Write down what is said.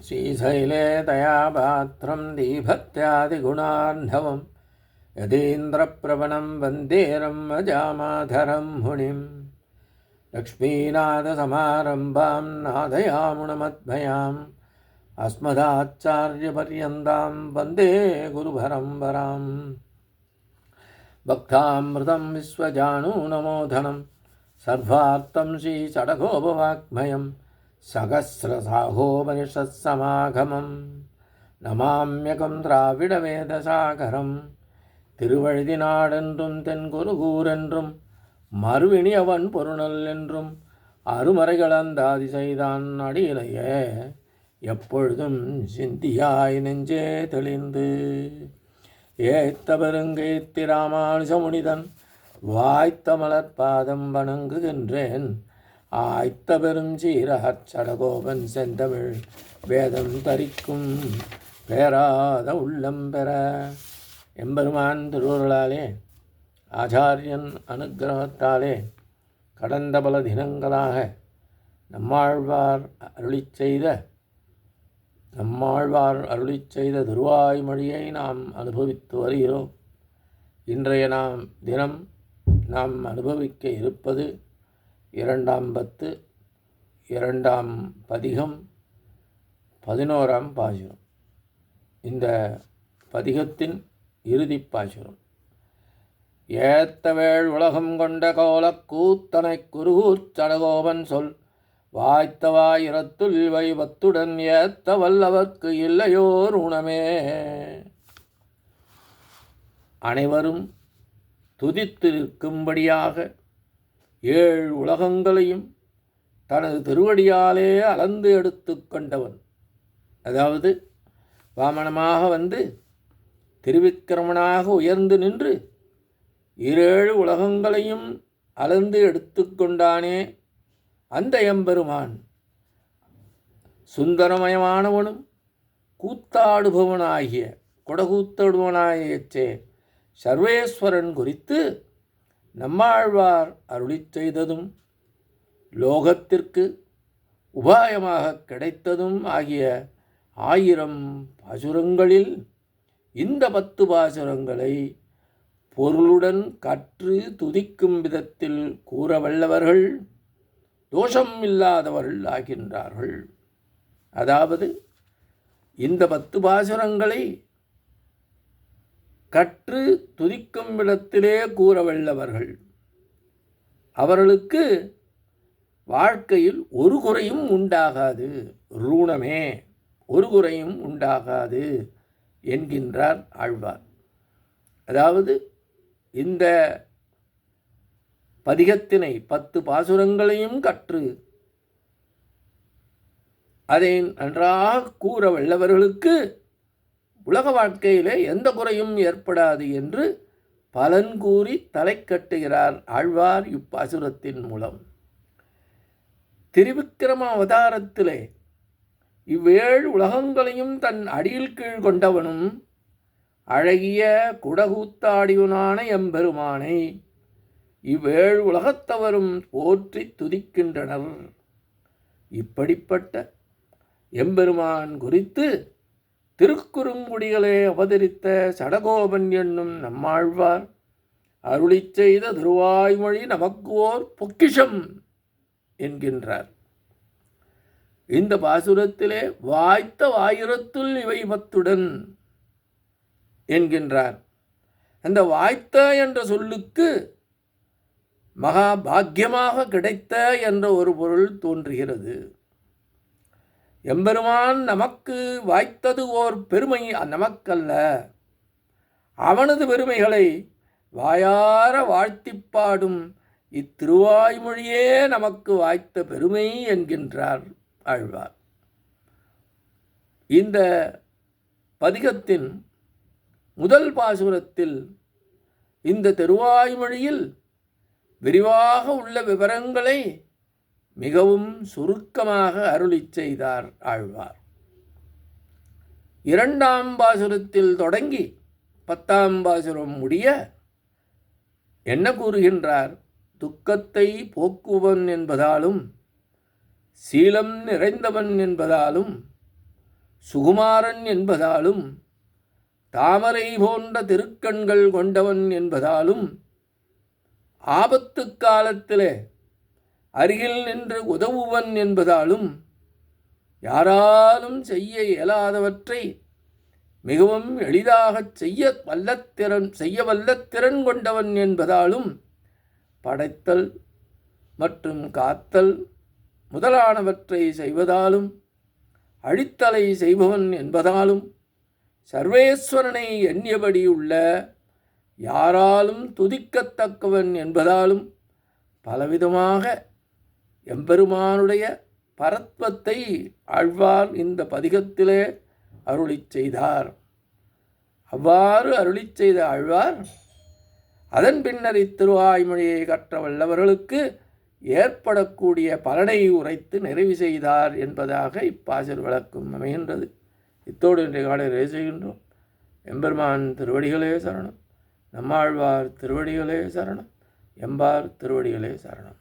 श्रीशैले दयापात्रं दीभक्त्यादिगुणार्णवं यतीन्द्रप्रवणं वन्दे रम्यजामाधरं मुनिं लक्ष्मीनाथसमारम्भां नादयामुनमध्वयाम् अस्मदाचार्यपर्यन्तां वन्दे गुरुपरम्पराम् भक्तामृतं विश्वजानूनमोधनं सर्वार्थं श्रीषडगोपवाङ्मयं सहस्रसाहोपनिषत्समागमं नमाम्यकं திராவிடவேதசாகரம் திருவழுதினாடென்றும் தென்குருகூரென்றும் மறுவினியவன் பொருணல் என்றும் அருமறைகளந்தாதி செய்தான் அடியிலையே எப்பொழுதும் சிந்தியாய் நெஞ்சே தெளிந்து ஏத்த பெருங்கேத்தி ராமானுஜமுனிதன் வாய்த்த மலர்பாதம் வணங்குகின்றேன். ஆய்த்த பெரும் சீரகச்சடகோபன் செந்தமிழ் வேதம் தரிக்கும் பேராத உள்ளம் பெற எம்பெருமான் திருவருளாலே ஆச்சாரியன் அனுக்கிரகத்தாலே கடந்த பல தினங்களாக நம்மாழ்வார் அருளிச் செய்த திருவாய்மொழியை நாம் அனுபவித்து வருகிறோம். இன்றைய தினம் நாம் அனுபவிக்க இருப்பது 2ஆம் பத்து 2ஆம் பதிகம் 11ஆம் பாசுரம். இந்த பதிகத்தின் இறுதிப் பாசுரம். ஏத்தவேள் உலகம் கொண்ட கோலக்கூத்தனை குருகூர்ச்சடகோபன் சொல் வாய்த்தவாயிரத்துள் வைவத்துடன் ஏத்த வல்லவர்க்கு இல்லையோர் ஊனமே. அனைவரும் துதித்திருக்கும்படியாக 7 உலகங்களையும் தனது திருவடியாலே அளந்து எடுத்து கொண்டவன், அதாவது வாமனமாக வந்து திருவிக்கிரமனாக உயர்ந்து நின்று 7 உலகங்களையும் அளந்து எடுத்து கொண்டானே அந்த எம்பெருமான் சுந்தரமயமானவனும் கூத்தாடுபவனாகிய கொடகூத்தாடுபவனாயிற்றே சர்வேஸ்வரன் குறித்து நம்மாழ்வார் அருளிச் செய்ததும் லோகத்திற்கு உபாயமாக கிடைத்ததும் ஆகிய 1000 பாசுரங்களில் இந்த 10 பாசுரங்களை பொருளுடன் கற்று துதிக்கும் விதத்தில் கூற வல்லவர்கள் தோஷம் இல்லாதவர்கள் ஆகின்றார்கள். அதாவது இந்த 10 பாசுரங்களை கற்று துதிக்கும் விடத்திலே கூற வல்லவர்கள் அவர்களுக்கு வாழ்க்கையில் ஒரு குறையும் உண்டாகாது, ரூணமே ஒரு குறையும் உண்டாகாது என்கின்றார் ஆழ்வார். அதாவது இந்த பதிகத்தினை 10 பாசுரங்களையும் கற்று அதை நன்றாக கூற வல்லவர்களுக்கு உலக வாழ்க்கையிலே எந்த குறையும் ஏற்படாது என்று பலன் கூறி தலை கட்டுகிறார் ஆழ்வார் இப்பாசுரத்தின் மூலம். திருவிக்கிரம அவதாரத்திலே 7 உலகங்களையும் தன் அடியில் கீழ் கொண்டவனும் அழகிய குடகூத்தாடியவனான எம்பெருமானை 7 உலகத்தவரும் போற்றி துதிக்கின்றனர். இப்படிப்பட்ட எம்பெருமான் குறித்து திருக்குறுங்குடிகளே அவதரித்த சடகோபன் என்னும் நம்மாழ்வார் அருளிச் செய்த திருவாய்மொழி நமக்கு ஓர் பொக்கிஷம் என்கின்றார். இந்த பாசுரத்திலே வாய்த்த வாயிரத்துள் இவை 10 என்கின்றார். அந்த வாய்த்த என்ற சொல்லுக்கு மகாபாக்கியமாக கிடைத்த என்ற ஒரு பொருள் தோன்றுகிறது. எம்பெருமான் நமக்கு வாய்த்தது ஓர் பெருமை நமக்கல்ல, அவனது பெருமைகளை வாயார வாழ்த்திப் பாடும் இத்திருவாய்மொழியே நமக்கு வாய்த்த பெருமை என்கின்றார் ஆழ்வார். இந்த பதிகத்தின் முதல் பாசுரத்தில் இந்த திருவாய்மொழியில் விரிவாக உள்ள விவரங்களை மிகவும் சுருக்கமாக அருளிச் செய்தார் ஆழ்வார். 2ஆம் பாசுரத்தில் தொடங்கி 10ஆம் பாசுரம் முடிய என்ன கூறுகின்றார்? துக்கத்தை போக்குவன் என்பதாலும் சீலம் நிறைந்தவன் என்பதாலும் சுகுமாரன் என்பதாலும் தாமரை போன்ற திருக்கண்கள் கொண்டவன் என்பதாலும் ஆபத்து காலத்திலே அருகில் நின்று உதவுவன் என்பதாலும் யாராலும் செய்ய இயலாதவற்றை மிகவும் எளிதாகச் செய்ய வல்ல திறன் கொண்டவன் என்பதாலும் படைத்தல் மற்றும் காத்தல் முதலானவற்றை செய்வதாலும் அழித்தலை செய்பவன் என்பதாலும் சர்வேஸ்வரனை எண்ணியபடி உள்ள யாராலும் துதிக்கத்தக்கவன் என்பதாலும் பலவிதமாக எம்பெருமானுடைய பரத்வத்தை ஆழ்வார் இந்த பதிகத்திலே அருளிச் செய்தார். அவ்வாறு அருளிச் செய்த ஆழ்வார் அதன் பின்னர் இத்திருவாய்மொழியை கற்ற வல்லவர்களுக்கு ஏற்படக்கூடிய பலனை உரைத்து நிறைவு செய்தார் என்பதாக இப்பாசல் விளக்கம் அமைகின்றது. இத்தோடு இன்றைய காலை நிறைவு செய்கின்றோம். எம்பெருமான் திருவடிகளே சரணம். நம்மாழ்வார் திருவடிகளே சரணம். எம்பார் திருவடிகளே சரணம்.